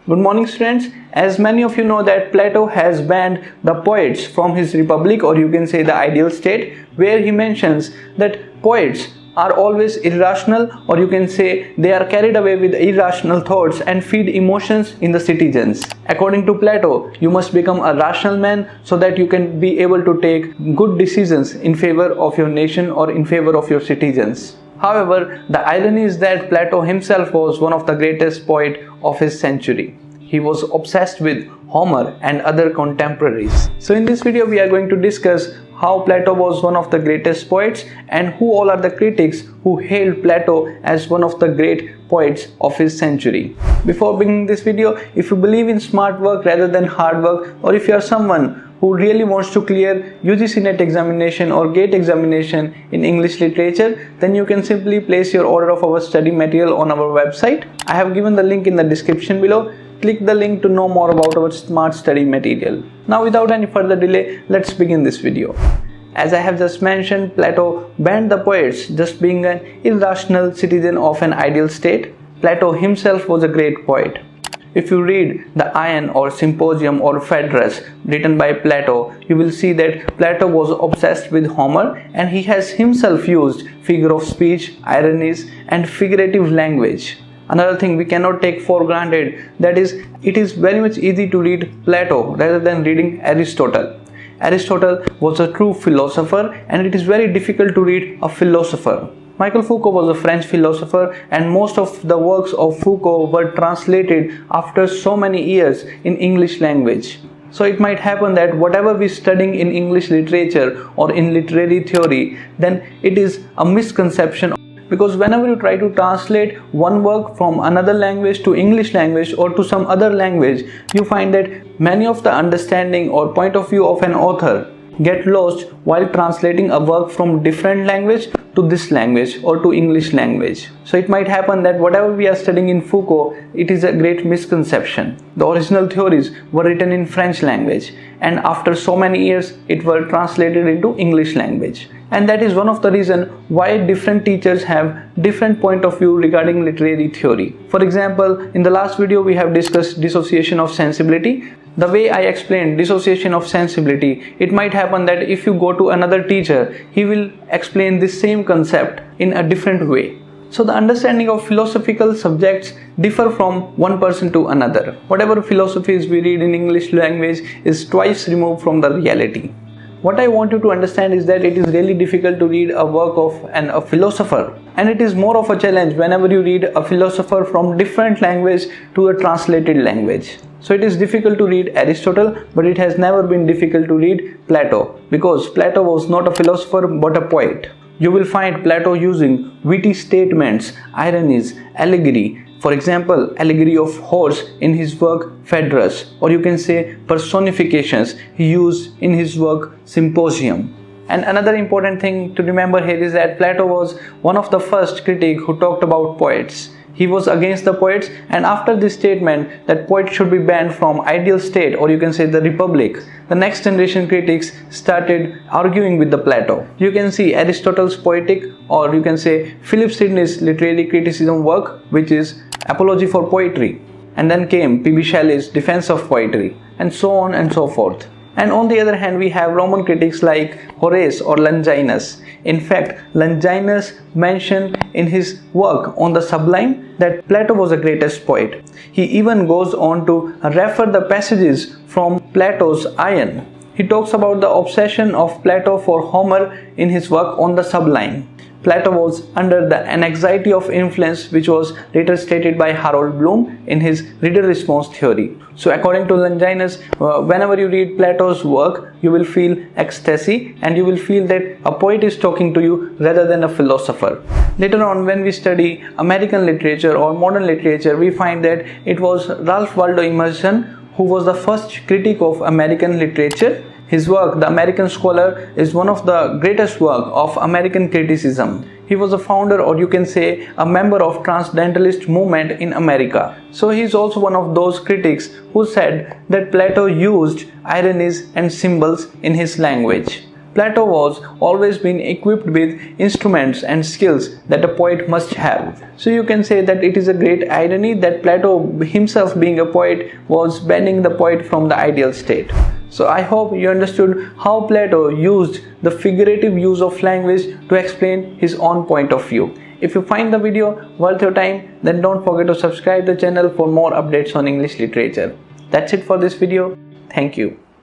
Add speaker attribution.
Speaker 1: Good morning students. As many of you know that Plato has banned the poets from his republic, or you can say the ideal state, where he mentions that poets are always irrational, or you can say they are carried away with irrational thoughts and feed emotions in the citizens. According to Plato, you must become a rational man so that you can be able to take good decisions in favor of your nation or in favor of your citizens. However, the irony is that Plato himself was one of the greatest poets of his century. He was obsessed with Homer and other contemporaries. So in this video we are going to discuss how Plato was one of the greatest poets and who all are the critics who hailed Plato as one of the great poets of his century. Before beginning this video, if you believe in smart work rather than hard work, or if you are someone who really wants to clear UGC-NET examination or GATE examination in English literature, then you can simply place your order of our study material on our website. I have given the link in the description below. Click the link to know more about our smart study material. Now without any further delay, let's begin this video. As I have just mentioned, Plato banned the poets just being an irrational citizen of an ideal state. Plato himself was a great poet. If you read the Ion or Symposium or Phaedrus written by Plato, you will see that Plato was obsessed with Homer and he has himself used figure of speech, ironies and figurative language. Another thing we cannot take for granted, that is, it is very much easy to read Plato rather than reading Aristotle. Aristotle was a true philosopher and it is very difficult to read a philosopher. Michel Foucault was a French philosopher and most of the works of Foucault were translated after so many years in English language. So it might happen that whatever we studying in English literature or in literary theory, then it is a misconception, because whenever you try to translate one work from another language to English language or to some other language, you find that many of the understanding or point of view of an author get lost while translating a work from different language to this language or to English language. So it might happen that whatever we are studying in Foucault, it is a great misconception. The original theories were written in French language and after so many years it were translated into English language. And that is one of the reasons why different teachers have different point of view regarding literary theory. For example, in the last video we have discussed dissociation of sensibility. The way I explained dissociation of sensibility, it might happen that if you go to another teacher, he will explain this same concept in a different way. So the understanding of philosophical subjects differ from one person to another. Whatever philosophies we read in English language is twice removed from the reality. What I want you to understand is that it is really difficult to read a work of a philosopher, and it is more of a challenge whenever you read a philosopher from different language to a translated language. So it is difficult to read Aristotle, but it has never been difficult to read Plato, because Plato was not a philosopher but a poet. You will find Plato using witty statements, ironies, allegory. For example, allegory of horse in his work Phaedrus, or you can say personifications he used in his work Symposium. And another important thing to remember here is that Plato was one of the first critics who talked about poets. He was against the poets, and after this statement that poets should be banned from ideal state, or you can say the republic, the next generation critics started arguing with the Plato. You can see Aristotle's poetic, or you can say Philip Sidney's literary criticism work, which is Apology for Poetry, and then came P.B. Shelley's Defense of Poetry, and so on and so forth. And on the other hand, we have Roman critics like Horace or Longinus. In fact, Longinus mentioned in his work on the Sublime that Plato was the greatest poet. He even goes on to refer the passages from Plato's Ion. He talks about the obsession of Plato for Homer in his work on the Sublime. Plato was under the anxiety of influence, which was later stated by Harold Bloom in his reader response theory. So according to Longinus, whenever you read Plato's work, you will feel ecstasy and you will feel that a poet is talking to you rather than a philosopher. Later on, when we study American literature or modern literature, we find that it was Ralph Waldo Emerson who was the first critic of American literature. His work, The American Scholar, is one of the greatest work of American criticism. He was a founder, or you can say a member of Transcendentalist movement in America. So he is also one of those critics who said that Plato used ironies and symbols in his language. Plato was always been equipped with instruments and skills that a poet must have. So you can say that it is a great irony that Plato himself, being a poet, was banning the poet from the ideal state. So I hope you understood how Plato used the figurative use of language to explain his own point of view. If you find the video worth your time, then don't forget to subscribe the channel for more updates on English literature. That's it for this video. Thank you.